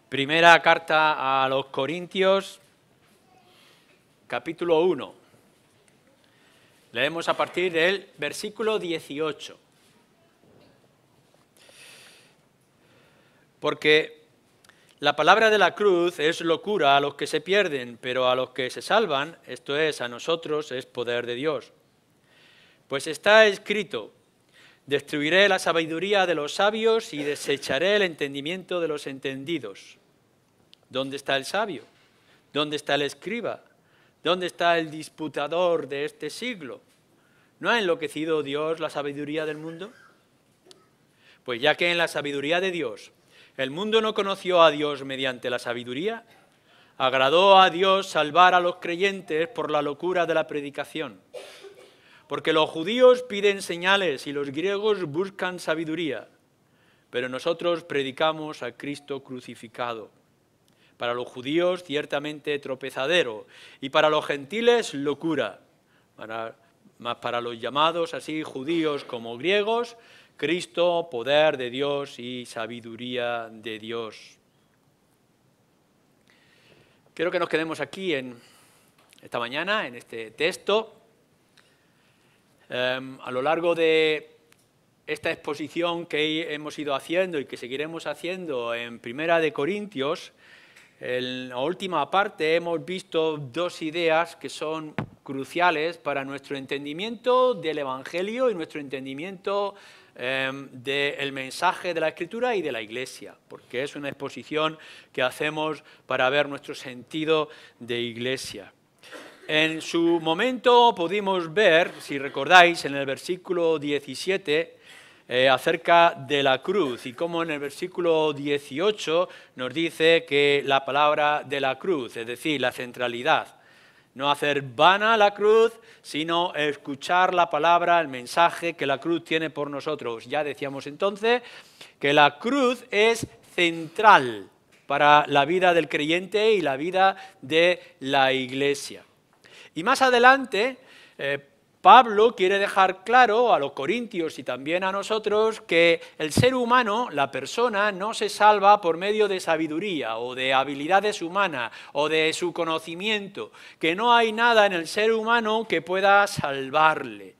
Primera carta a los Corintios, capítulo 1. Leemos a partir del versículo 18. Porque la palabra de la cruz es locura a los que se pierden, pero a los que se salvan, esto es, a nosotros, es poder de Dios. Pues está escrito: destruiré la sabiduría de los sabios y desecharé el entendimiento de los entendidos. ¿Dónde está el sabio? ¿Dónde está el escriba? ¿Dónde está el disputador de este siglo? ¿No ha enloquecido Dios la sabiduría del mundo? Pues ya que en la sabiduría de Dios el mundo no conoció a Dios mediante la sabiduría, agradó a Dios salvar a los creyentes por la locura de la predicación. Porque los judíos piden señales y los griegos buscan sabiduría, pero nosotros predicamos a Cristo crucificado. Para los judíos ciertamente tropezadero, y para los gentiles locura. Mas para los llamados así judíos como griegos, Cristo, poder de Dios y sabiduría de Dios. Quiero que nos quedemos aquí esta mañana, en este texto. A lo largo de esta exposición que hemos ido haciendo y que seguiremos haciendo en Primera de Corintios, en la última parte hemos visto dos ideas que son cruciales para nuestro entendimiento del Evangelio y nuestro entendimiento del mensaje de la Escritura y de la Iglesia, porque es una exposición que hacemos para ver nuestro sentido de Iglesia. En su momento pudimos ver, si recordáis, en el versículo 17, acerca de la cruz y cómo en el versículo 18 nos dice que la palabra de la cruz, es decir, la centralidad, no hacer vana la cruz, sino escuchar la palabra, el mensaje que la cruz tiene por nosotros. Ya decíamos entonces que la cruz es central para la vida del creyente y la vida de la Iglesia. Y más adelante, Pablo quiere dejar claro a los corintios y también a nosotros que el ser humano, la persona, no se salva por medio de sabiduría o de habilidades humanas o de su conocimiento, que no hay nada en el ser humano que pueda salvarle.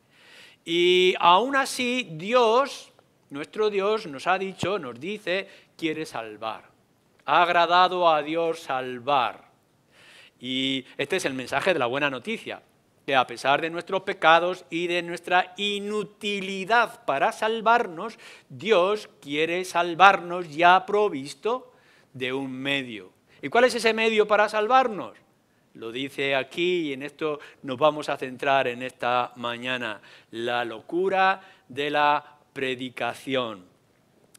Y aún así Dios, nuestro Dios, nos ha dicho, nos dice, quiere salvar. Ha agradado a Dios salvar. Y este es el mensaje de la buena noticia, que a pesar de nuestros pecados y de nuestra inutilidad para salvarnos, Dios quiere salvarnos ya provisto de un medio. ¿Y cuál es ese medio para salvarnos? Lo dice aquí y en esto nos vamos a centrar en esta mañana, la locura de la predicación.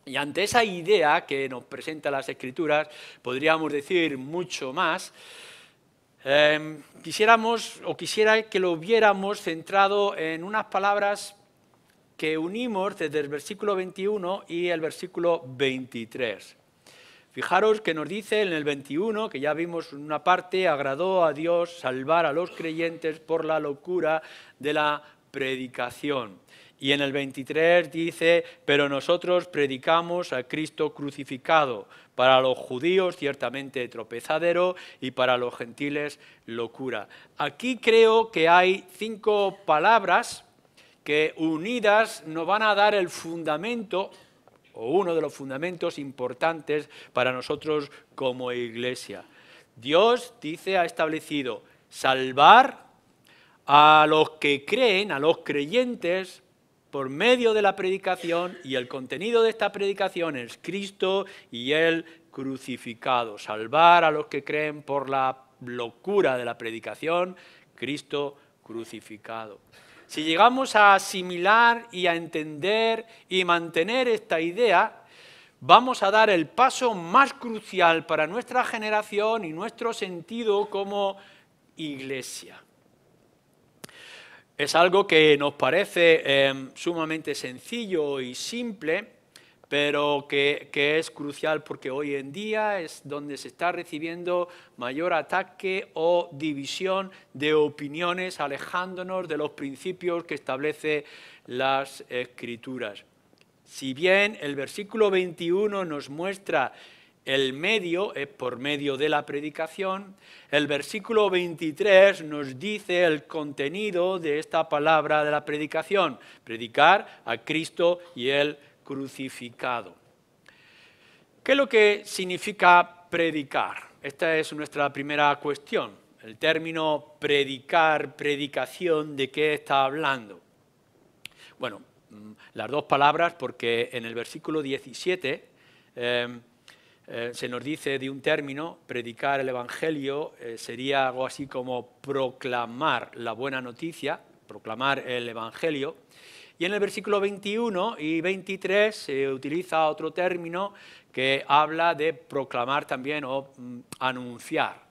Y ante esa idea que nos presentan las Escrituras, podríamos decir mucho más. Quisiera que lo viéramos centrado en unas palabras que unimos desde el versículo 21 y el versículo 23. Fijaros que nos dice en el 21, que ya vimos en una parte, agradó a Dios salvar a los creyentes por la locura de la predicación. Y en el 23 dice, pero nosotros predicamos a Cristo crucificado, para los judíos ciertamente tropezadero y para los gentiles locura. Aquí creo que hay 5 palabras que unidas nos van a dar el fundamento, o uno de los fundamentos importantes para nosotros como Iglesia. Dios, dice, ha establecido salvar a los que creen, a los creyentes, por medio de la predicación, y el contenido de esta predicación es Cristo y Él crucificado. Salvar a los que creen por la locura de la predicación, Cristo crucificado. Si llegamos a asimilar y a entender y mantener esta idea, vamos a dar el paso más crucial para nuestra generación y nuestro sentido como Iglesia. Es algo que nos parece sumamente sencillo y simple, pero que es crucial porque hoy en día es donde se está recibiendo mayor ataque o división de opiniones, alejándonos de los principios que establece las Escrituras. Si bien el versículo 21 nos muestra el medio es por medio de la predicación. El versículo 23 nos dice el contenido de esta palabra de la predicación: predicar a Cristo y el crucificado. ¿Qué es lo que significa predicar? Esta es nuestra primera cuestión. El término predicar, predicación, ¿de qué está hablando? Bueno, las dos palabras, porque en el versículo 17 se nos dice de un término: predicar el Evangelio, sería algo así como proclamar la buena noticia, proclamar el Evangelio. Y en el versículo 21 y 23 se utiliza otro término que habla de proclamar también o anunciar.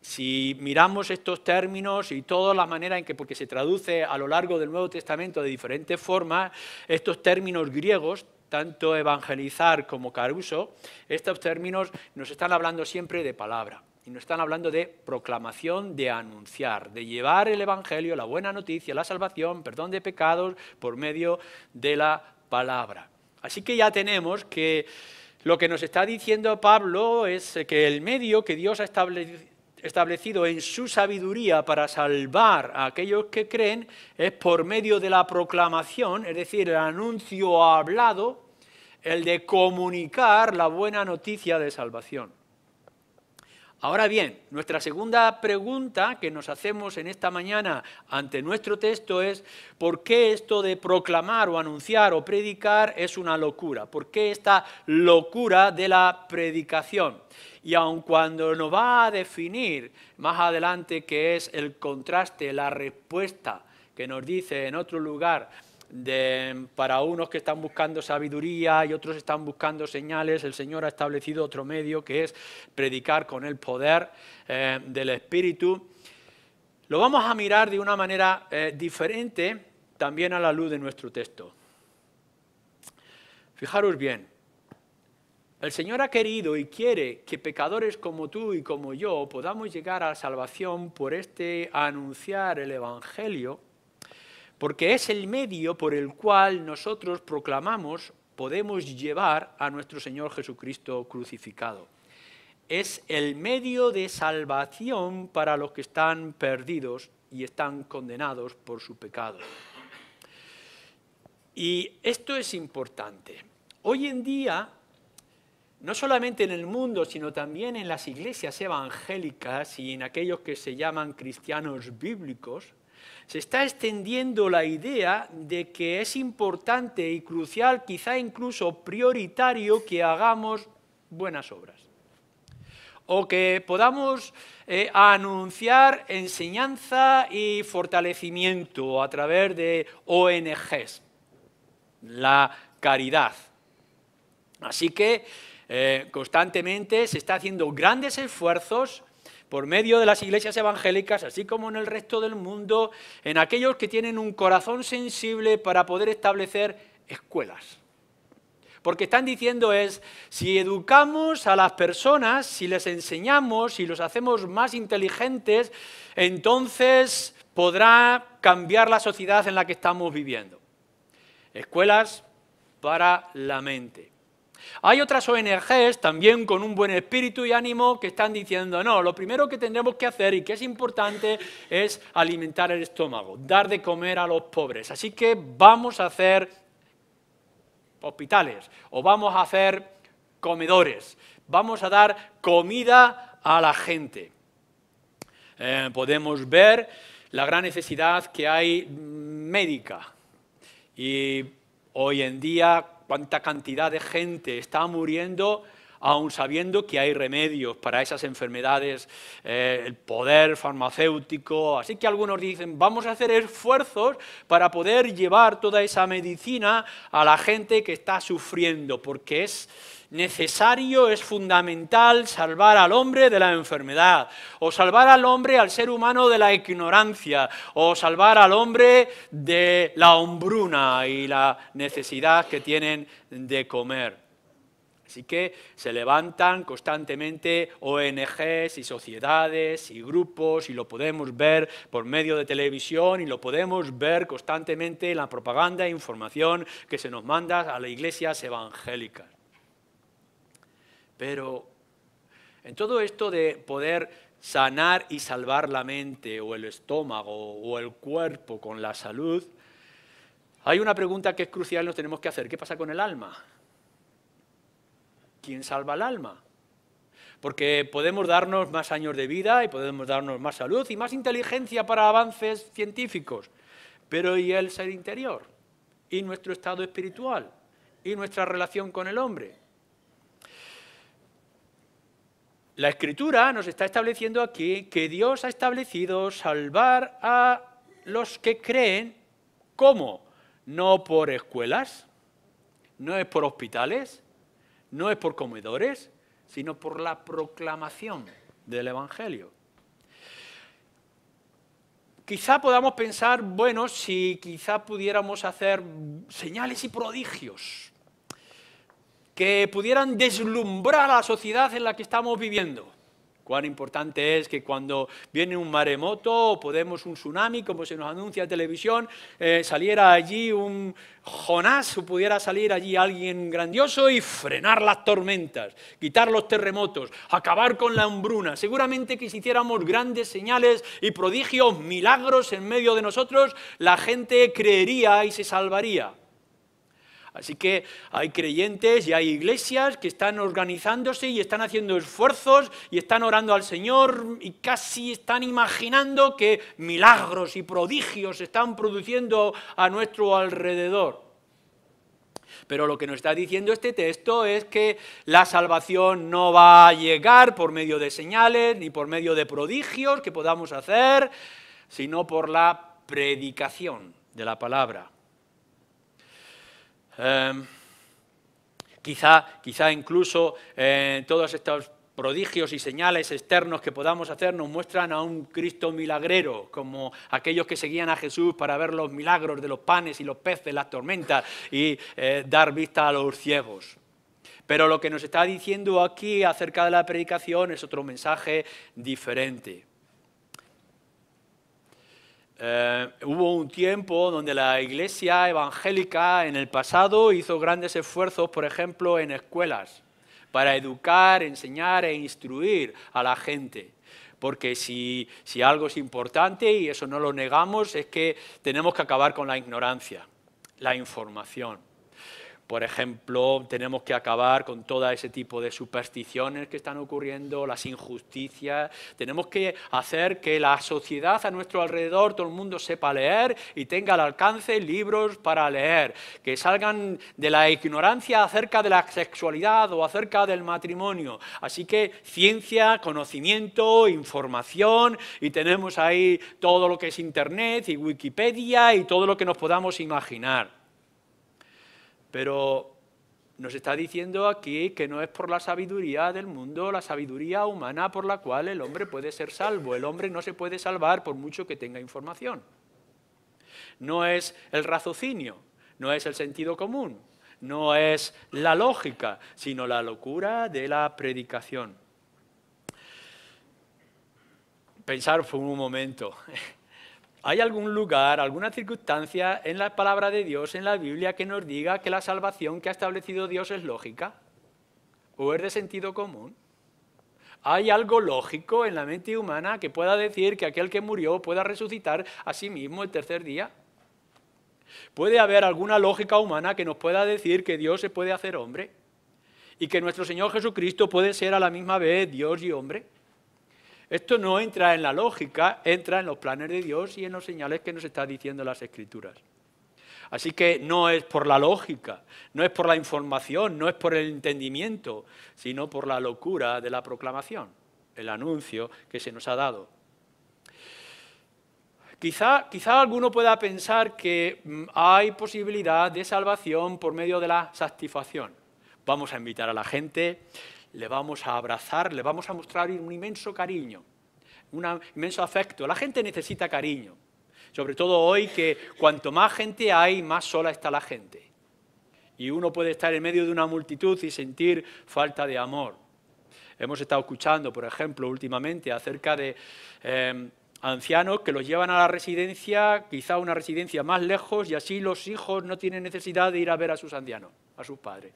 Si miramos estos términos y toda la manera en que, porque se traduce a lo largo del Nuevo Testamento de diferentes formas, estos términos griegos, tanto evangelizar como caruso, estos términos nos están hablando siempre de palabra. Y nos están hablando de proclamación, de anunciar, de llevar el Evangelio, la buena noticia, la salvación, perdón de pecados, por medio de la palabra. Así que ya tenemos que lo que nos está diciendo Pablo es que el medio que Dios ha establecido en su sabiduría para salvar a aquellos que creen es por medio de la proclamación, es decir, el anuncio hablado, el de comunicar la buena noticia de salvación. Ahora bien, nuestra segunda pregunta que nos hacemos en esta mañana ante nuestro texto es: ¿por qué esto de proclamar o anunciar o predicar es una locura? ¿Por qué esta locura de la predicación? Y aun cuando nos va a definir más adelante qué es el contraste, la respuesta que nos dice en otro lugar, para unos que están buscando sabiduría y otros están buscando señales, el Señor ha establecido otro medio que es predicar con el poder del Espíritu. Lo vamos a mirar de una manera diferente también a la luz de nuestro texto. Fijaros bien, el Señor ha querido y quiere que pecadores como tú y como yo podamos llegar a la salvación por anunciar el Evangelio, porque es el medio por el cual nosotros proclamamos, podemos llevar a nuestro Señor Jesucristo crucificado. Es el medio de salvación para los que están perdidos y están condenados por su pecado. Y esto es importante. Hoy en día, no solamente en el mundo, sino también en las iglesias evangélicas y en aquellos que se llaman cristianos bíblicos, se está extendiendo la idea de que es importante y crucial, quizá incluso prioritario, que hagamos buenas obras. O que podamos anunciar enseñanza y fortalecimiento a través de ONGs, la caridad. Así que constantemente se está haciendo grandes esfuerzos por medio de las iglesias evangélicas, así como en el resto del mundo, en aquellos que tienen un corazón sensible para poder establecer escuelas. Porque están diciendo si educamos a las personas, si les enseñamos, si los hacemos más inteligentes, entonces podrá cambiar la sociedad en la que estamos viviendo. Escuelas para la mente. Hay otras ONGs también con un buen espíritu y ánimo que están diciendo: no, lo primero que tendremos que hacer y que es importante es alimentar el estómago, dar de comer a los pobres. Así que vamos a hacer hospitales o vamos a hacer comedores, vamos a dar comida a la gente. Podemos ver la gran necesidad que hay médica y hoy en día cuánta cantidad de gente está muriendo, aun sabiendo que hay remedios para esas enfermedades, el poder farmacéutico. Así que algunos dicen: vamos a hacer esfuerzos para poder llevar toda esa medicina a la gente que está sufriendo, porque es necesario, es fundamental salvar al hombre de la enfermedad, o salvar al hombre, al ser humano, de la ignorancia, o salvar al hombre de la hambruna y la necesidad que tienen de comer. Así que se levantan constantemente ONGs y sociedades y grupos, y lo podemos ver por medio de televisión y lo podemos ver constantemente en la propaganda e información que se nos manda a las iglesias evangélicas. Pero en todo esto de poder sanar y salvar la mente o el estómago o el cuerpo con la salud, hay una pregunta que es crucial y nos tenemos que hacer. ¿Qué pasa con el alma? ¿Quién salva el alma? Porque podemos darnos más años de vida y podemos darnos más salud y más inteligencia para avances científicos, pero ¿y el ser interior? ¿Y nuestro estado espiritual? ¿Y nuestra relación con el hombre? La Escritura nos está estableciendo aquí que Dios ha establecido salvar a los que creen. ¿Cómo? No por escuelas, no es por hospitales, no es por comedores, sino por la proclamación del Evangelio. Quizá podamos pensar, bueno, si quizá pudiéramos hacer señales y prodigios que pudieran deslumbrar a la sociedad en la que estamos viviendo. Cuán importante es que cuando viene un maremoto o podemos un tsunami, como se nos anuncia en televisión, saliera allí un Jonás o pudiera salir allí alguien grandioso y frenar las tormentas, quitar los terremotos, acabar con la hambruna. Seguramente que si hiciéramos grandes señales y prodigios, milagros en medio de nosotros, la gente creería y se salvaría. Así que hay creyentes y hay iglesias que están organizándose y están haciendo esfuerzos y están orando al Señor y casi están imaginando que milagros y prodigios se están produciendo a nuestro alrededor. Pero lo que nos está diciendo este texto es que la salvación no va a llegar por medio de señales ni por medio de prodigios que podamos hacer, sino por la predicación de la palabra. Quizá incluso todos estos prodigios y señales externos que podamos hacer nos muestran a un Cristo milagrero, como aquellos que seguían a Jesús para ver los milagros de los panes y los peces, las tormentas y dar vista a los ciegos. Pero lo que nos está diciendo aquí acerca de la predicación es otro mensaje diferente. Hubo un tiempo donde la iglesia evangélica en el pasado hizo grandes esfuerzos, por ejemplo, en escuelas, para educar, enseñar e instruir a la gente. Porque si algo es importante, y eso no lo negamos, es que tenemos que acabar con la ignorancia, la información. Por ejemplo, tenemos que acabar con todo ese tipo de supersticiones que están ocurriendo, las injusticias. Tenemos que hacer que la sociedad a nuestro alrededor, todo el mundo sepa leer y tenga al alcance libros para leer, que salgan de la ignorancia acerca de la sexualidad o acerca del matrimonio. Así que ciencia, conocimiento, información, y tenemos ahí todo lo que es Internet y Wikipedia y todo lo que nos podamos imaginar. Pero nos está diciendo aquí que no es por la sabiduría del mundo, la sabiduría humana por la cual el hombre puede ser salvo. El hombre no se puede salvar por mucho que tenga información. No es el raciocinio, no es el sentido común, no es la lógica, sino la locura de la predicación. Pensar por un momento. ¿Hay algún lugar, alguna circunstancia en la palabra de Dios, en la Biblia, que nos diga que la salvación que ha establecido Dios es lógica? ¿O es de sentido común? ¿Hay algo lógico en la mente humana que pueda decir que aquel que murió pueda resucitar a sí mismo el tercer día? ¿Puede haber alguna lógica humana que nos pueda decir que Dios se puede hacer hombre? ¿Y que nuestro Señor Jesucristo puede ser a la misma vez Dios y hombre? Esto no entra en la lógica, entra en los planes de Dios y en los señales que nos está diciendo las Escrituras. Así que no es por la lógica, no es por la información, no es por el entendimiento, sino por la locura de la proclamación, el anuncio que se nos ha dado. Quizá alguno pueda pensar que hay posibilidad de salvación por medio de la satisfacción. Vamos a invitar a la gente, le vamos a abrazar, le vamos a mostrar un inmenso cariño, un inmenso afecto. La gente necesita cariño, sobre todo hoy que cuanto más gente hay, más sola está la gente. Y uno puede estar en medio de una multitud y sentir falta de amor. Hemos estado escuchando, por ejemplo, últimamente acerca de ancianos que los llevan a la residencia, quizá una residencia más lejos, y así los hijos no tienen necesidad de ir a ver a sus ancianos, a sus padres.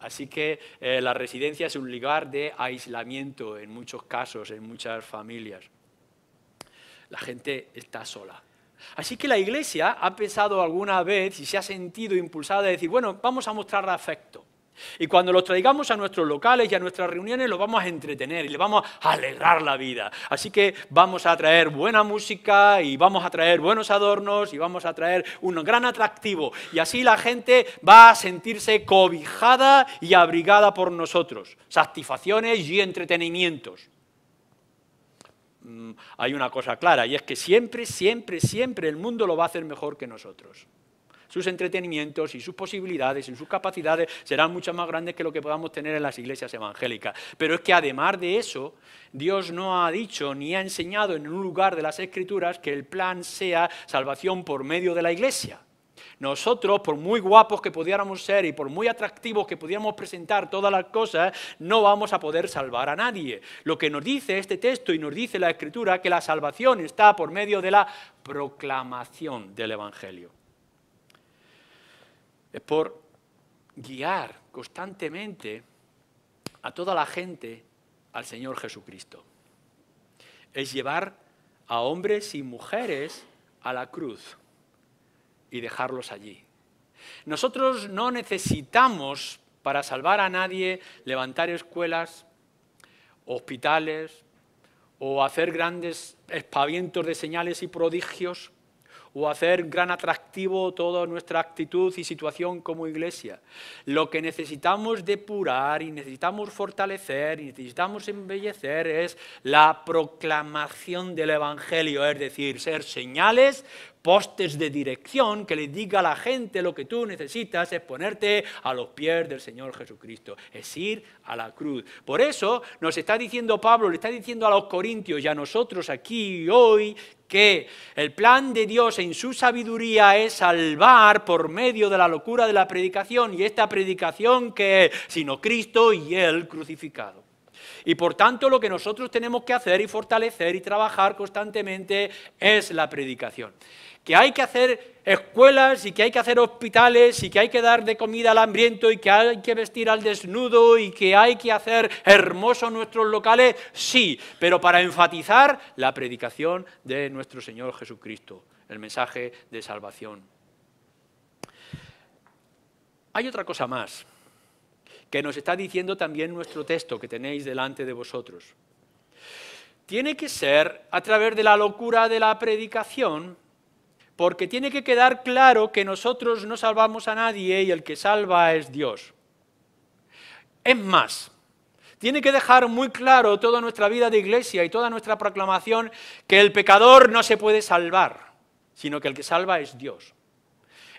Así que la residencia es un lugar de aislamiento en muchos casos, en muchas familias. La gente está sola. Así que la Iglesia ha pensado alguna vez y se ha sentido impulsada a decir, bueno, vamos a mostrar afecto. Y cuando los traigamos a nuestros locales y a nuestras reuniones, los vamos a entretener y les vamos a alegrar la vida. Así que vamos a traer buena música y vamos a traer buenos adornos y vamos a traer un gran atractivo. Y así la gente va a sentirse cobijada y abrigada por nosotros. Satisfacciones y entretenimientos. Hay una cosa clara y es que siempre, siempre, siempre el mundo lo va a hacer mejor que nosotros. Sus entretenimientos y sus posibilidades y sus capacidades serán mucho más grandes que lo que podamos tener en las iglesias evangélicas. Pero es que además de eso, Dios no ha dicho ni ha enseñado en un lugar de las Escrituras que el plan sea salvación por medio de la iglesia. Nosotros, por muy guapos que pudiéramos ser y por muy atractivos que pudiéramos presentar todas las cosas, no vamos a poder salvar a nadie. Lo que nos dice este texto y nos dice la Escritura, que la salvación está por medio de la proclamación del Evangelio. Es por guiar constantemente a toda la gente al Señor Jesucristo. Es llevar a hombres y mujeres a la cruz y dejarlos allí. Nosotros no necesitamos, para salvar a nadie, levantar escuelas, hospitales, o hacer grandes espavientos de señales y prodigios, o hacer gran atractivo toda nuestra actitud y situación como iglesia. Lo que necesitamos depurar y necesitamos fortalecer y necesitamos embellecer es la proclamación del Evangelio, es decir, ser señales, postes de dirección que le diga a la gente lo que tú necesitas es ponerte a los pies del Señor Jesucristo, es ir a la cruz. Por eso nos está diciendo Pablo, le está diciendo a los corintios y a nosotros aquí hoy, que el plan de Dios en su sabiduría es salvar por medio de la locura de la predicación, y esta predicación que es sino Cristo y Él crucificado. Y por tanto lo que nosotros tenemos que hacer y fortalecer y trabajar constantemente es la predicación. Que hay que hacer escuelas y que hay que hacer hospitales y que hay que dar de comida al hambriento y que hay que vestir al desnudo y que hay que hacer hermosos nuestros locales, sí, pero para enfatizar la predicación de nuestro Señor Jesucristo, el mensaje de salvación. Hay otra cosa más que nos está diciendo también nuestro texto que tenéis delante de vosotros. Tiene que ser a través de la locura de la predicación, porque tiene que quedar claro que nosotros no salvamos a nadie y el que salva es Dios. Es más, tiene que dejar muy claro toda nuestra vida de iglesia y toda nuestra proclamación que el pecador no se puede salvar, sino que el que salva es Dios.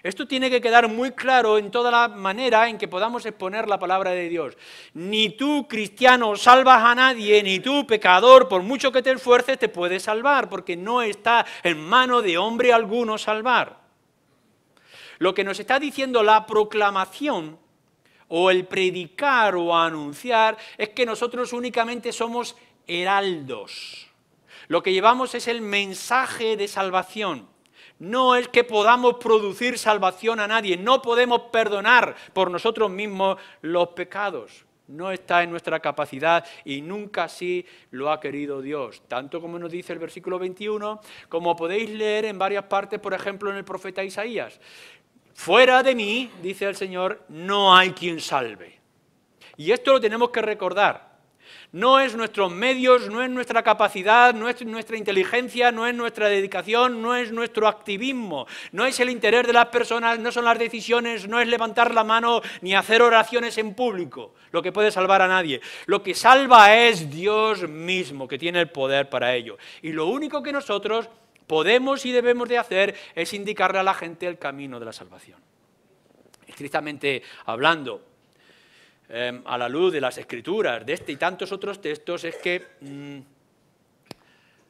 Esto tiene que quedar muy claro en toda la manera en que podamos exponer la palabra de Dios. Ni tú, cristiano, salvas a nadie, ni tú, pecador, por mucho que te esfuerces, te puedes salvar, porque no está en mano de hombre alguno salvar. Lo que nos está diciendo la proclamación, o el predicar o anunciar, es que nosotros únicamente somos heraldos. Lo que llevamos es el mensaje de salvación. No es que podamos producir salvación a nadie, no podemos perdonar por nosotros mismos los pecados. No está en nuestra capacidad y nunca así lo ha querido Dios. Tanto como nos dice el versículo 21, como podéis leer en varias partes, por ejemplo en el profeta Isaías. Fuera de mí, dice el Señor, no hay quien salve. Y esto lo tenemos que recordar. No es nuestros medios, no es nuestra capacidad, no es nuestra inteligencia, no es nuestra dedicación, no es nuestro activismo, no es el interés de las personas, no son las decisiones, no es levantar la mano ni hacer oraciones en público lo que puede salvar a nadie. Lo que salva es Dios mismo, que tiene el poder para ello. Y lo único que nosotros podemos y debemos de hacer es indicarle a la gente el camino de la salvación. Estrictamente hablando, a la luz de las Escrituras, de este y tantos otros textos, es que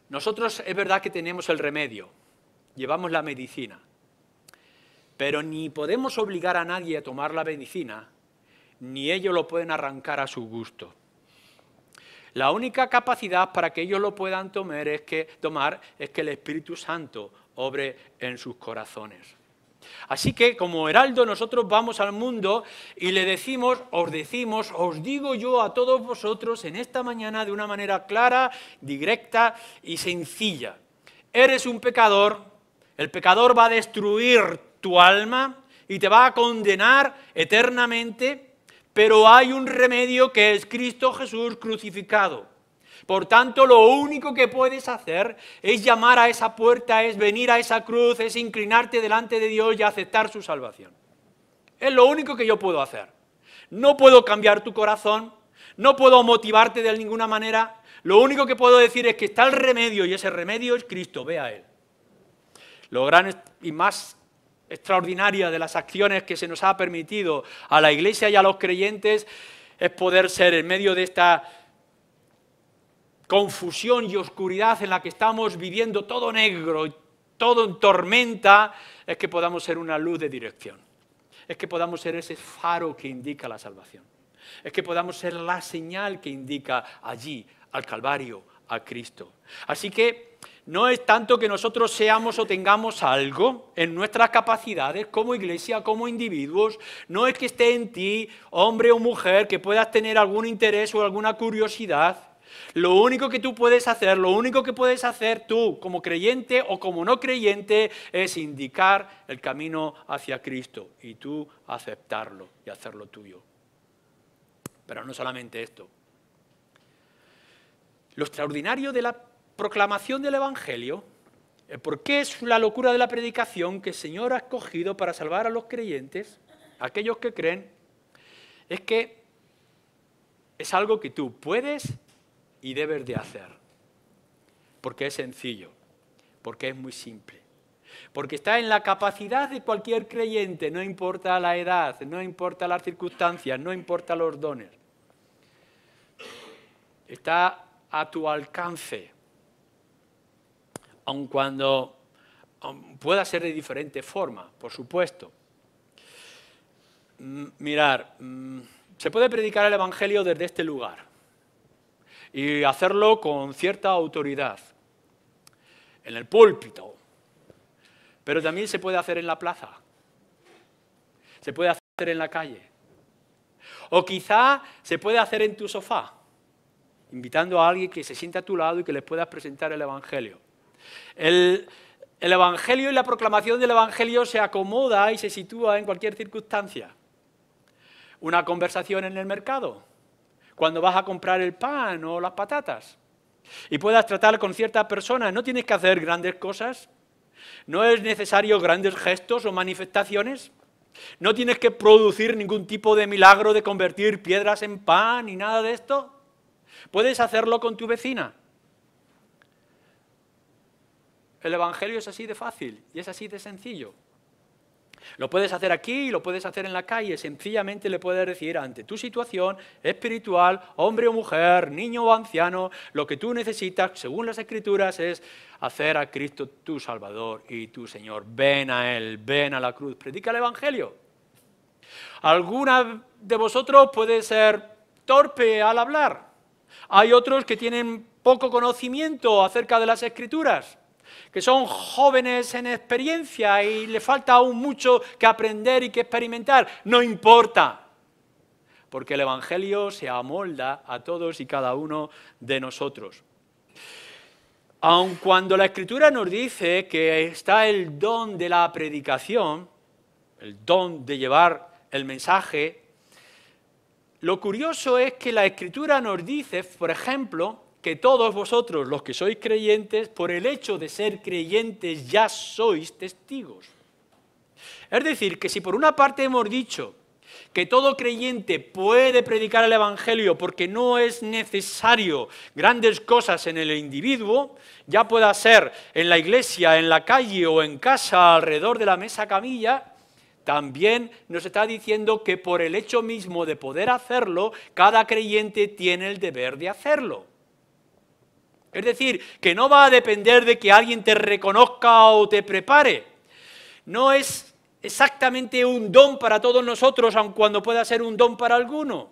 nosotros es verdad que tenemos el remedio, llevamos la medicina, pero ni podemos obligar a nadie a tomar la medicina, ni ellos lo pueden arrancar a su gusto. La única capacidad para que ellos lo puedan tomar es que el Espíritu Santo obre en sus corazones. Así que, como heraldo, nosotros vamos al mundo y le decimos, os digo yo a todos vosotros en esta mañana de una manera clara, directa y sencilla. Eres un pecador, el pecador va a destruir tu alma y te va a condenar eternamente, pero hay un remedio que es Cristo Jesús crucificado. Por tanto, lo único que puedes hacer es llamar a esa puerta, es venir a esa cruz, es inclinarte delante de Dios y aceptar su salvación. Es lo único que yo puedo hacer. No puedo cambiar tu corazón, no puedo motivarte de ninguna manera. Lo único que puedo decir es que está el remedio y ese remedio es Cristo, ve a Él. Lo gran y más extraordinaria de las acciones que se nos ha permitido a la Iglesia y a los creyentes es poder ser en medio de esta confusión y oscuridad en la que estamos viviendo todo negro y todo en tormenta, es que podamos ser una luz de dirección. Es que podamos ser ese faro que indica la salvación. Es que podamos ser la señal que indica allí, al Calvario, a Cristo. Así que no es tanto que nosotros seamos o tengamos algo en nuestras capacidades como iglesia, como individuos, no es que esté en ti, hombre o mujer, que puedas tener algún interés o alguna curiosidad. Lo único que tú puedes hacer, lo único que puedes hacer tú como creyente o como no creyente es indicar el camino hacia Cristo y tú aceptarlo y hacerlo tuyo. Pero no solamente esto. Lo extraordinario de la proclamación del Evangelio, ¿por qué es la locura de la predicación que el Señor ha escogido para salvar a los creyentes, aquellos que creen? Es que es algo que tú puedes y debes de hacer, porque es sencillo, porque es muy simple, porque está en la capacidad de cualquier creyente, no importa la edad, no importa las circunstancias, no importa los dones. Está a tu alcance, aun cuando pueda ser de diferente forma, por supuesto. Mirar, se puede predicar el Evangelio desde este lugar y hacerlo con cierta autoridad, en el púlpito, pero también se puede hacer en la plaza, se puede hacer en la calle, o quizá se puede hacer en tu sofá, invitando a alguien que se sienta a tu lado y que les puedas presentar el Evangelio. El Evangelio y la proclamación del Evangelio se acomoda y se sitúa en cualquier circunstancia. Una conversación en el mercado, cuando vas a comprar el pan o las patatas, y puedas tratar con ciertas personas, no tienes que hacer grandes cosas, no es necesario grandes gestos o manifestaciones, no tienes que producir ningún tipo de milagro de convertir piedras en pan ni nada de esto. Puedes hacerlo con tu vecina. El Evangelio es así de fácil y es así de sencillo. Lo puedes hacer aquí y lo puedes hacer en la calle. Sencillamente le puedes decir ante tu situación espiritual, hombre o mujer, niño o anciano, lo que tú necesitas, según las Escrituras, es hacer a Cristo tu Salvador y tu Señor. Ven a Él, ven a la cruz. Predica el Evangelio. Alguna de vosotros puede ser torpe al hablar. Hay otros que tienen poco conocimiento acerca de las Escrituras, que son jóvenes en experiencia y le falta aún mucho que aprender y que experimentar. No importa, porque el Evangelio se amolda a todos y cada uno de nosotros. Aun cuando la Escritura nos dice que está el don de la predicación, el don de llevar el mensaje, lo curioso es que la Escritura nos dice, por ejemplo, que todos vosotros, los que sois creyentes, por el hecho de ser creyentes ya sois testigos. Es decir, que si por una parte hemos dicho que todo creyente puede predicar el Evangelio porque no es necesario grandes cosas en el individuo, ya pueda ser en la iglesia, en la calle o en casa, alrededor de la mesa camilla, también nos está diciendo que por el hecho mismo de poder hacerlo, cada creyente tiene el deber de hacerlo. Es decir, que no va a depender de que alguien te reconozca o te prepare. No es exactamente un don para todos nosotros, aun cuando pueda ser un don para alguno.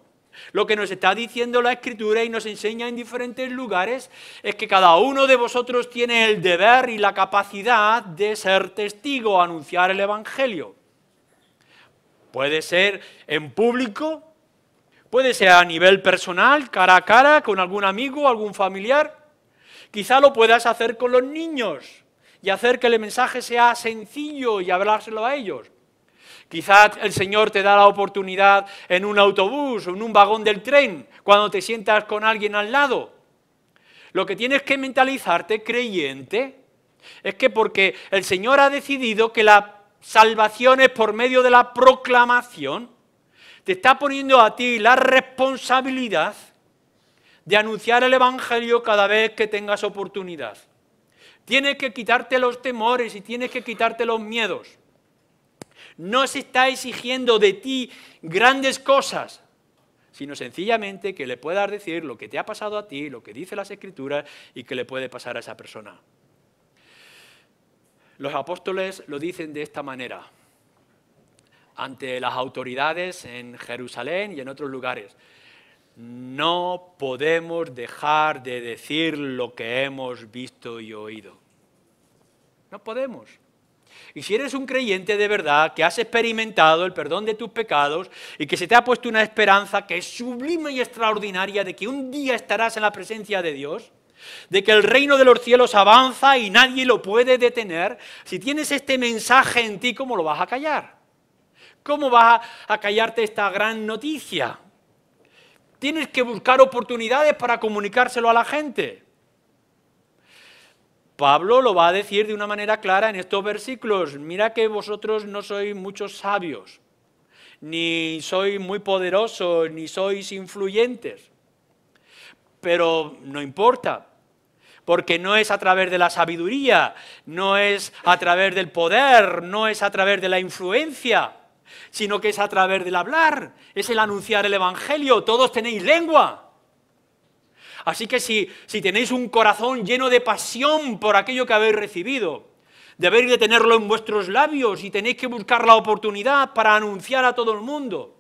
Lo que nos está diciendo la Escritura y nos enseña en diferentes lugares es que cada uno de vosotros tiene el deber y la capacidad de ser testigo, anunciar el Evangelio. Puede ser en público, puede ser a nivel personal, cara a cara, con algún amigo, algún familiar. Quizá lo puedas hacer con los niños y hacer que el mensaje sea sencillo y hablárselo a ellos. Quizás el Señor te da la oportunidad en un autobús o en un vagón del tren, cuando te sientas con alguien al lado. Lo que tienes que mentalizarte, creyente, es que porque el Señor ha decidido que la salvación es por medio de la proclamación, te está poniendo a ti la responsabilidad de anunciar el Evangelio cada vez que tengas oportunidad. Tienes que quitarte los temores y tienes que quitarte los miedos. No se está exigiendo de ti grandes cosas, sino sencillamente que le puedas decir lo que te ha pasado a ti, lo que dice las Escrituras y que le puede pasar a esa persona. Los apóstoles lo dicen de esta manera, ante las autoridades en Jerusalén y en otros lugares. No podemos dejar de decir lo que hemos visto y oído. No podemos. Y si eres un creyente de verdad, que has experimentado el perdón de tus pecados y que se te ha puesto una esperanza que es sublime y extraordinaria de que un día estarás en la presencia de Dios, de que el reino de los cielos avanza y nadie lo puede detener, si tienes este mensaje en ti, ¿cómo lo vas a callar? ¿Cómo vas a callarte esta gran noticia? Tienes que buscar oportunidades para comunicárselo a la gente. Pablo lo va a decir de una manera clara en estos versículos. Mira que vosotros no sois muchos sabios, ni sois muy poderosos, ni sois influyentes. Pero no importa, porque no es a través de la sabiduría, no es a través del poder, no es a través de la influencia, sino que es a través del hablar, es el anunciar el Evangelio. Todos tenéis lengua. Así que si tenéis un corazón lleno de pasión por aquello que habéis recibido, debéis de tenerlo en vuestros labios y tenéis que buscar la oportunidad para anunciar a todo el mundo.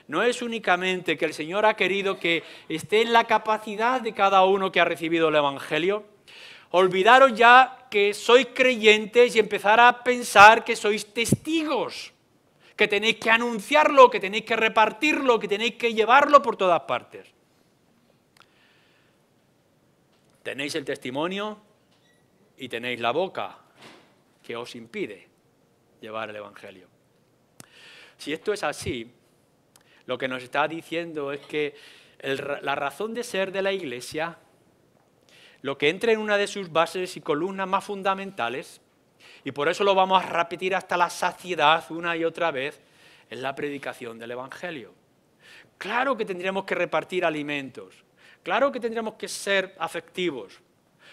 No es únicamente que el Señor ha querido que esté en la capacidad de cada uno que ha recibido el Evangelio. Olvidaros ya que sois creyentes y empezar a pensar que sois testigos, que tenéis que anunciarlo, que tenéis que repartirlo, que tenéis que llevarlo por todas partes. Tenéis el testimonio y tenéis la boca que os impide llevar el Evangelio. Si esto es así, lo que nos está diciendo es que la razón de ser de la Iglesia, lo que entra en una de sus bases y columnas más fundamentales, y por eso lo vamos a repetir hasta la saciedad una y otra vez, es la predicación del Evangelio. Claro que tendríamos que repartir alimentos, claro que tendremos que ser afectivos,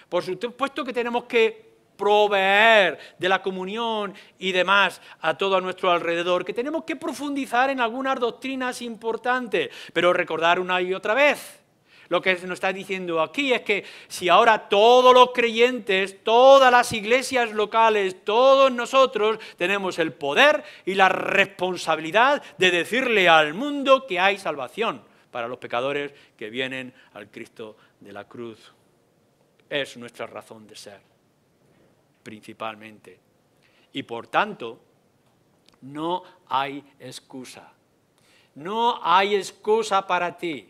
por supuesto que tenemos que proveer de la comunión y demás a todo a nuestro alrededor, que tenemos que profundizar en algunas doctrinas importantes, pero recordar una y otra vez. Lo que se nos está diciendo aquí es que si ahora todos los creyentes, todas las iglesias locales, todos nosotros tenemos el poder y la responsabilidad de decirle al mundo que hay salvación para los pecadores que vienen al Cristo de la cruz. Es nuestra razón de ser, principalmente. Y por tanto, no hay excusa. No hay excusa para ti.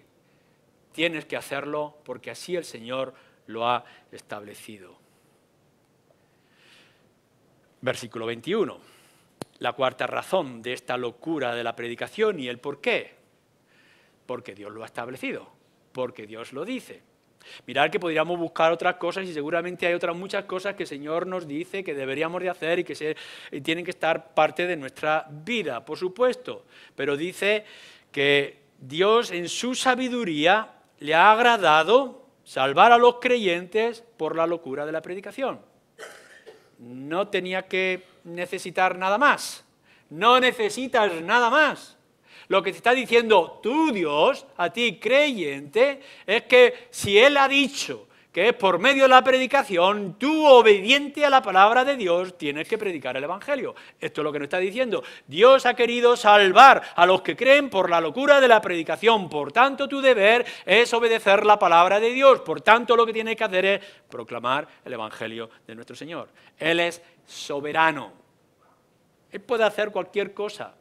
Tienes que hacerlo porque así el Señor lo ha establecido. Versículo 21. La cuarta razón de esta locura de la predicación y el por qué. Porque Dios lo ha establecido, porque Dios lo dice. Mirad que podríamos buscar otras cosas y seguramente hay otras muchas cosas que el Señor nos dice que deberíamos de hacer y que tienen que estar parte de nuestra vida, por supuesto. Pero dice que Dios en su sabiduría le ha agradado salvar a los creyentes por la locura de la predicación. No tenía que necesitar nada más. No necesitas nada más. Lo que te está diciendo tu Dios, a ti creyente, es que si Él ha dicho que es por medio de la predicación, tú, obediente a la palabra de Dios, tienes que predicar el Evangelio. Esto es lo que nos está diciendo. Dios ha querido salvar a los que creen por la locura de la predicación. Por tanto, tu deber es obedecer la palabra de Dios. Por tanto, lo que tienes que hacer es proclamar el Evangelio de nuestro Señor. Él es soberano. Él puede hacer cualquier cosa.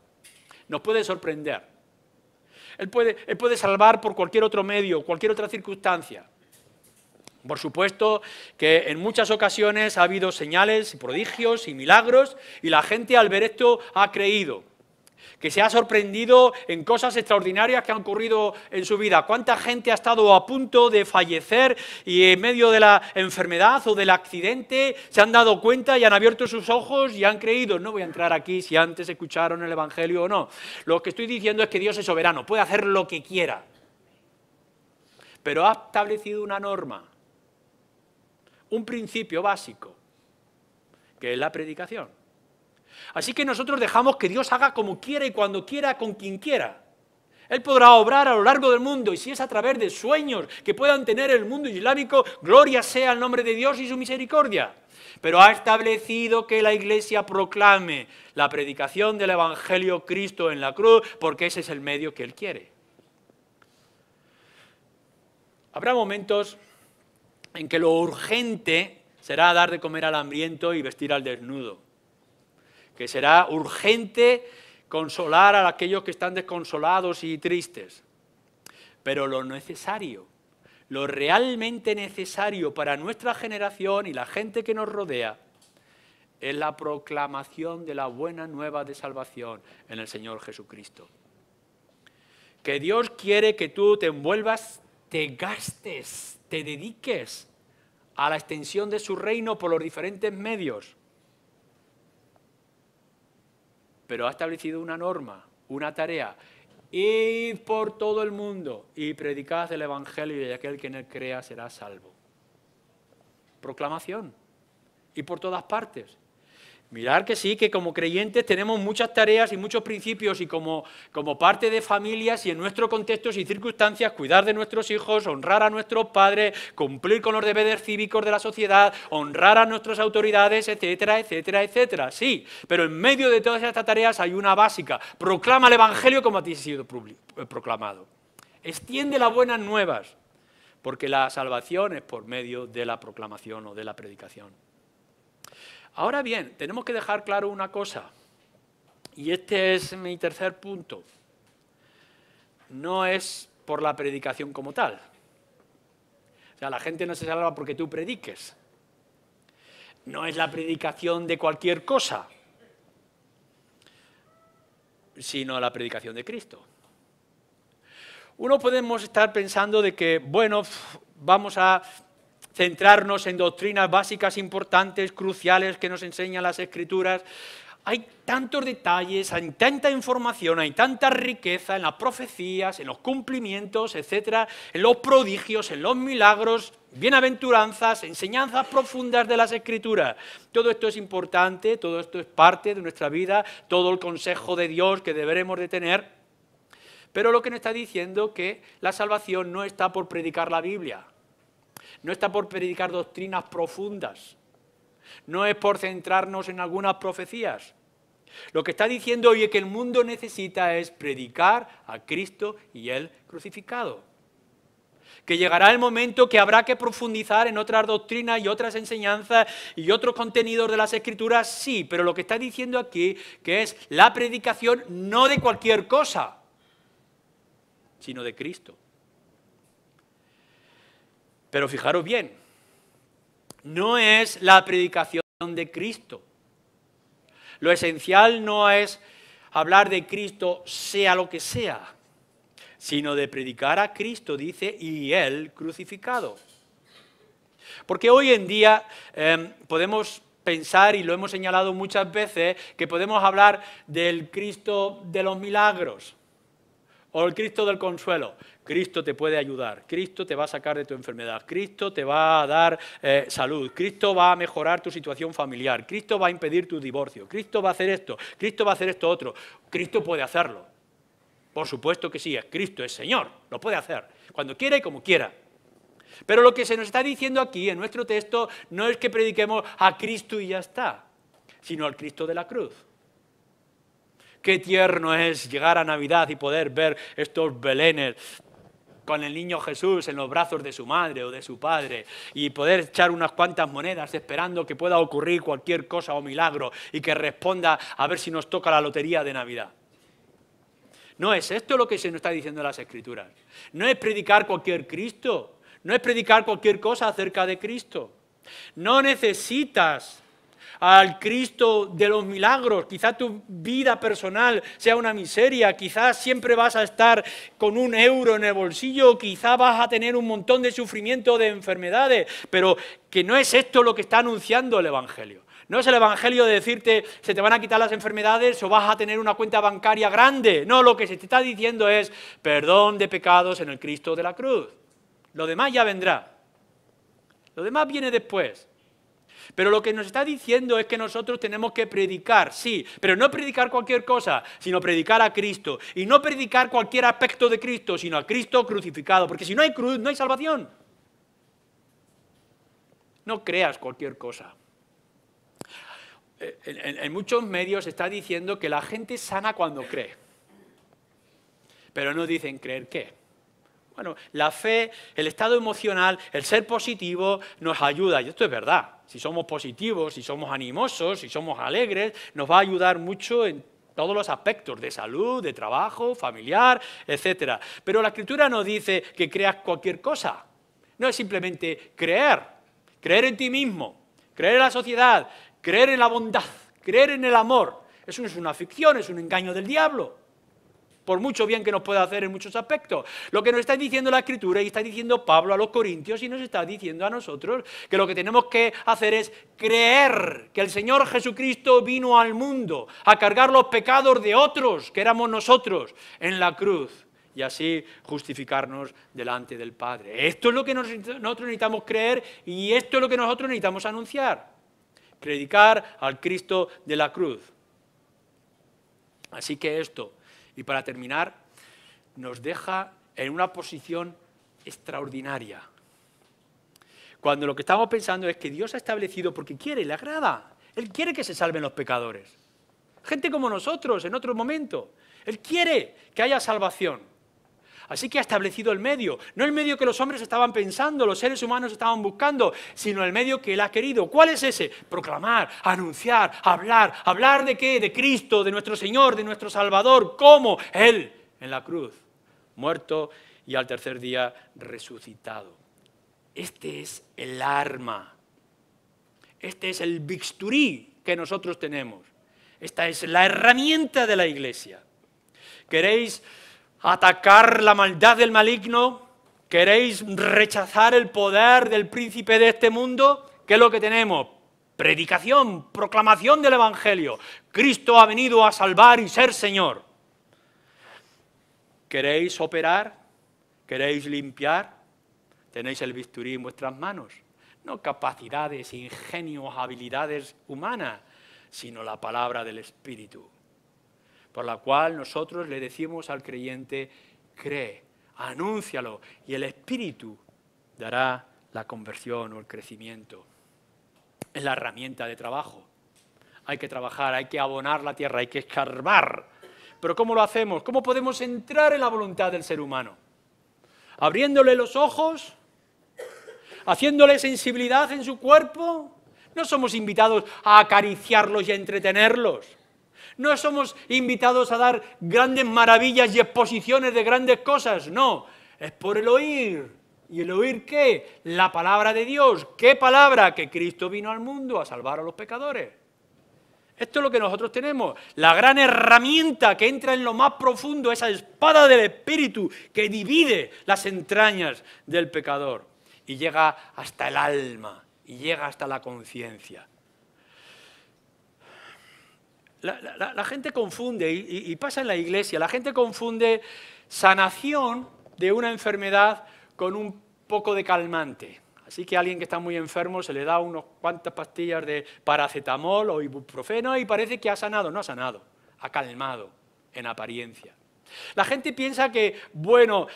Nos puede sorprender. Él puede salvar por cualquier otro medio, cualquier otra circunstancia. Por supuesto que en muchas ocasiones ha habido señales, prodigios y milagros, y la gente al ver esto ha creído, que se ha sorprendido en cosas extraordinarias que han ocurrido en su vida. ¿Cuánta gente ha estado a punto de fallecer y en medio de la enfermedad o del accidente se han dado cuenta y han abierto sus ojos y han creído? No voy a entrar aquí si antes escucharon el Evangelio o no. Lo que estoy diciendo es que Dios es soberano, puede hacer lo que quiera, pero ha establecido una norma, un principio básico, que es la predicación. Así que nosotros dejamos que Dios haga como quiera y cuando quiera, con quien quiera. Él podrá obrar a lo largo del mundo, y si es a través de sueños que puedan tener el mundo islámico, gloria sea el nombre de Dios y su misericordia. Pero ha establecido que la Iglesia proclame la predicación del Evangelio Cristo en la cruz, porque ese es el medio que Él quiere. Habrá momentos en que lo urgente será dar de comer al hambriento y vestir al desnudo, que será urgente consolar a aquellos que están desconsolados y tristes. Pero lo necesario, lo realmente necesario para nuestra generación y la gente que nos rodea, es la proclamación de la buena nueva de salvación en el Señor Jesucristo. Que Dios quiere que tú te envuelvas, te gastes, te dediques a la extensión de su reino por los diferentes medios. Pero ha establecido una norma, una tarea. Id por todo el mundo y predicad el Evangelio y aquel que en él crea será salvo. Proclamación. Y por todas partes. Mirad que sí, que como creyentes tenemos muchas tareas y muchos principios y como parte de familias y en nuestros contextos y circunstancias, cuidar de nuestros hijos, honrar a nuestros padres, cumplir con los deberes cívicos de la sociedad, honrar a nuestras autoridades, etcétera, etcétera, etcétera. Sí, pero en medio de todas estas tareas hay una básica. Proclama el Evangelio como a ti ha sido proclamado. Extiende las buenas nuevas, porque la salvación es por medio de la proclamación o de la predicación. Ahora bien, tenemos que dejar claro una cosa, y este es mi tercer punto. No es por la predicación como tal. O sea, la gente no se salva porque tú prediques. No es la predicación de cualquier cosa, sino la predicación de Cristo. Uno podemos estar pensando de que, bueno, vamos a centrarnos en doctrinas básicas importantes, cruciales, que nos enseñan las Escrituras. Hay tantos detalles, hay tanta información, hay tanta riqueza en las profecías, en los cumplimientos, etcétera, en los prodigios, en los milagros, bienaventuranzas, enseñanzas profundas de las Escrituras. Todo esto es importante, todo esto es parte de nuestra vida, todo el consejo de Dios que deberemos de tener. Pero lo que nos está diciendo es que la salvación no está por predicar la Biblia. No está por predicar doctrinas profundas, no es por centrarnos en algunas profecías. Lo que está diciendo hoy es que el mundo necesita es predicar a Cristo y Él crucificado. Que llegará el momento que habrá que profundizar en otras doctrinas y otras enseñanzas y otros contenidos de las Escrituras, sí, pero lo que está diciendo aquí que es la predicación no de cualquier cosa, sino de Cristo. Pero fijaros bien, no es la predicación de Cristo. Lo esencial no es hablar de Cristo sea lo que sea, sino de predicar a Cristo, dice, y Él crucificado. Porque hoy en día podemos pensar, y lo hemos señalado muchas veces, que podemos hablar del Cristo de los milagros o el Cristo del consuelo. Cristo te puede ayudar, Cristo te va a sacar de tu enfermedad, Cristo te va a dar salud, Cristo va a mejorar tu situación familiar, Cristo va a impedir tu divorcio, Cristo va a hacer esto, Cristo va a hacer esto otro. Cristo puede hacerlo. Por supuesto que sí, Cristo es Señor, lo puede hacer, cuando quiera y como quiera. Pero lo que se nos está diciendo aquí en nuestro texto no es que prediquemos a Cristo y ya está, sino al Cristo de la cruz. Qué tierno es llegar a Navidad y poder ver estos belenes con el niño Jesús en los brazos de su madre o de su padre y poder echar unas cuantas monedas esperando que pueda ocurrir cualquier cosa o milagro y que responda a ver si nos toca la lotería de Navidad. No es esto lo que se nos está diciendo en las Escrituras. No es predicar cualquier Cristo, no es predicar cualquier cosa acerca de Cristo. No necesitas al Cristo de los milagros. Quizá tu vida personal sea una miseria, quizás siempre vas a estar con un euro en el bolsillo, quizá vas a tener un montón de sufrimiento, de enfermedades, pero que no es esto lo que está anunciando el Evangelio. No es el Evangelio de decirte se te van a quitar las enfermedades o vas a tener una cuenta bancaria grande. No, lo que se te está diciendo es perdón de pecados en el Cristo de la cruz. Lo demás ya vendrá. Lo demás viene después. Pero lo que nos está diciendo es que nosotros tenemos que predicar, sí, pero no predicar cualquier cosa, sino predicar a Cristo. Y no predicar cualquier aspecto de Cristo, sino a Cristo crucificado. Porque si no hay cruz, no hay salvación. No creas cualquier cosa. En muchos medios se está diciendo que la gente sana cuando cree. Pero no dicen creer qué. Bueno, la fe, el estado emocional, el ser positivo nos ayuda, y esto es verdad. Si somos positivos, si somos animosos, si somos alegres, nos va a ayudar mucho en todos los aspectos de salud, de trabajo, familiar, etc. Pero la Escritura no dice que creas cualquier cosa. No es simplemente creer en ti mismo, creer en la sociedad, creer en la bondad, creer en el amor. Eso no es una ficción, es un engaño del diablo. Por mucho bien que nos pueda hacer en muchos aspectos. Lo que nos está diciendo la Escritura y está diciendo Pablo a los Corintios y nos está diciendo a nosotros que lo que tenemos que hacer es creer que el Señor Jesucristo vino al mundo a cargar los pecados de otros, que éramos nosotros, en la cruz y así justificarnos delante del Padre. Esto es lo que nosotros necesitamos creer y esto es lo que nosotros necesitamos anunciar. Predicar al Cristo de la cruz. Así que esto... Y para terminar, nos deja en una posición extraordinaria. Cuando lo que estamos pensando es que Dios ha establecido, porque quiere, le agrada. Él quiere que se salven los pecadores. Gente como nosotros, en otro momento. Él quiere que haya salvación. Así que ha establecido el medio. No el medio que los hombres estaban pensando, los seres humanos estaban buscando, sino el medio que Él ha querido. ¿Cuál es ese? Proclamar, anunciar, hablar. ¿Hablar de qué? De Cristo, de nuestro Señor, de nuestro Salvador. ¿Cómo? Él en la cruz, muerto y al tercer día resucitado. Este es el arma. Este es el bisturí que nosotros tenemos. Esta es la herramienta de la Iglesia. ¿Queréis atacar la maldad del maligno? ¿Queréis rechazar el poder del príncipe de este mundo? ¿Qué es lo que tenemos? Predicación, proclamación del Evangelio. Cristo ha venido a salvar y ser Señor. ¿Queréis operar? ¿Queréis limpiar? Tenéis el bisturí en vuestras manos. No capacidades, ingenios, habilidades humanas, sino la palabra del Espíritu, por la cual nosotros le decimos al creyente, cree, anúncialo, y el Espíritu dará la conversión o el crecimiento. Es la herramienta de trabajo. Hay que trabajar, hay que abonar la tierra, hay que escarbar. Pero ¿cómo lo hacemos? ¿Cómo podemos entrar en la voluntad del ser humano? ¿Abriéndole los ojos? ¿Haciéndole sensibilidad en su cuerpo? No somos invitados a acariciarlos y a entretenerlos. No somos invitados a dar grandes maravillas y exposiciones de grandes cosas, no. Es por el oír. ¿Y el oír qué? La palabra de Dios. ¿Qué palabra? Que Cristo vino al mundo a salvar a los pecadores. Esto es lo que nosotros tenemos. La gran herramienta que entra en lo más profundo, esa espada del Espíritu que divide las entrañas del pecador y llega hasta el alma y llega hasta la conciencia. La gente confunde, y pasa en la iglesia, la gente confunde sanación de una enfermedad con un poco de calmante. Así que a alguien que está muy enfermo se le da unas cuantas pastillas de paracetamol o ibuprofeno y parece que ha sanado. No ha sanado, ha calmado en apariencia. La gente piensa que, bueno,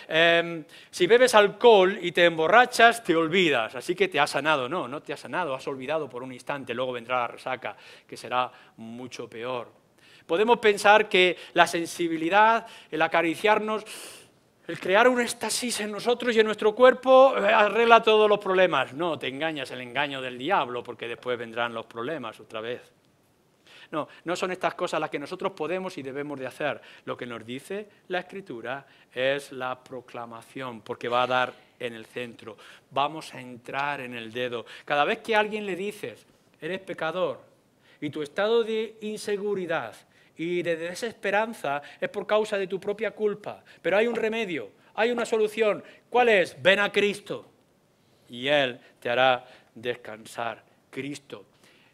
si bebes alcohol y te emborrachas, te olvidas, así que te has sanado. No, no te has sanado, has olvidado por un instante, luego vendrá la resaca, que será mucho peor. Podemos pensar que la sensibilidad, el acariciarnos, el crear un éxtasis en nosotros y en nuestro cuerpo arregla todos los problemas. No, te engañas, el engaño del diablo, porque después vendrán los problemas otra vez. No, no son estas cosas las que nosotros podemos y debemos de hacer. Lo que nos dice la Escritura es la proclamación, porque va a dar en el centro. Vamos a entrar en el dedo. Cada vez que a alguien le dices, eres pecador, y tu estado de inseguridad y de desesperanza es por causa de tu propia culpa, pero hay un remedio, hay una solución. ¿Cuál es? Ven a Cristo y Él te hará descansar. Cristo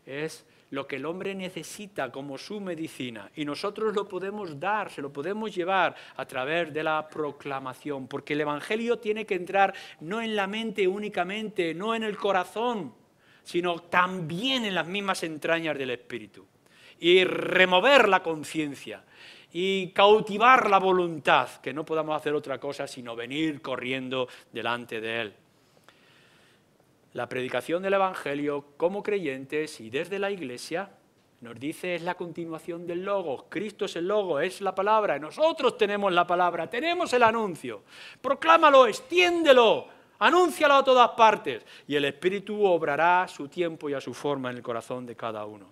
es lo que el hombre necesita como su medicina, y nosotros lo podemos dar, se lo podemos llevar a través de la proclamación, porque el Evangelio tiene que entrar no en la mente únicamente, no en el corazón, sino también en las mismas entrañas del Espíritu, y remover la conciencia, y cautivar la voluntad, que no podamos hacer otra cosa sino venir corriendo delante de Él. La predicación del Evangelio como creyentes y desde la Iglesia nos dice es la continuación del Logos. Cristo es el Logos, es la palabra. Nosotros tenemos la palabra, tenemos el anuncio. Proclámalo, extiéndelo, anúncialo a todas partes. Y el Espíritu obrará a su tiempo y a su forma en el corazón de cada uno.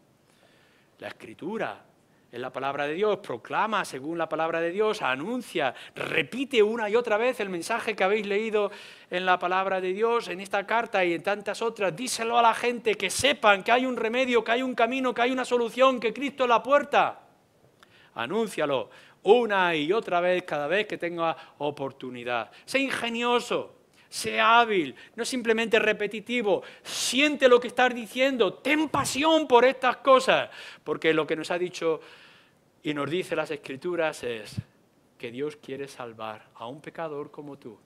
La Escritura es la palabra de Dios, proclama según la palabra de Dios, anuncia, repite una y otra vez el mensaje que habéis leído en la palabra de Dios, en esta carta y en tantas otras. Díselo a la gente, que sepan que hay un remedio, que hay un camino, que hay una solución, que Cristo es la puerta. Anúncialo una y otra vez, cada vez que tenga oportunidad. Sé ingenioso, sé hábil, no simplemente repetitivo. Siente lo que estás diciendo, ten pasión por estas cosas, porque lo que nos ha dicho y nos dice las Escrituras es que Dios quiere salvar a un pecador como tú,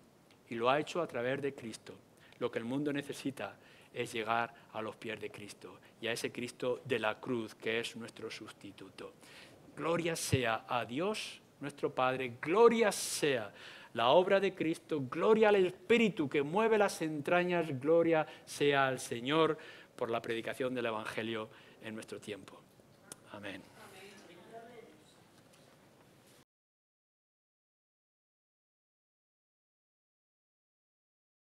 y lo ha hecho a través de Cristo. Lo que el mundo necesita es llegar a los pies de Cristo, y a ese Cristo de la cruz, que es nuestro sustituto. Gloria sea a Dios, nuestro Padre, gloria sea la obra de Cristo, gloria al Espíritu que mueve las entrañas, gloria sea al Señor por la predicación del Evangelio en nuestro tiempo. Amén.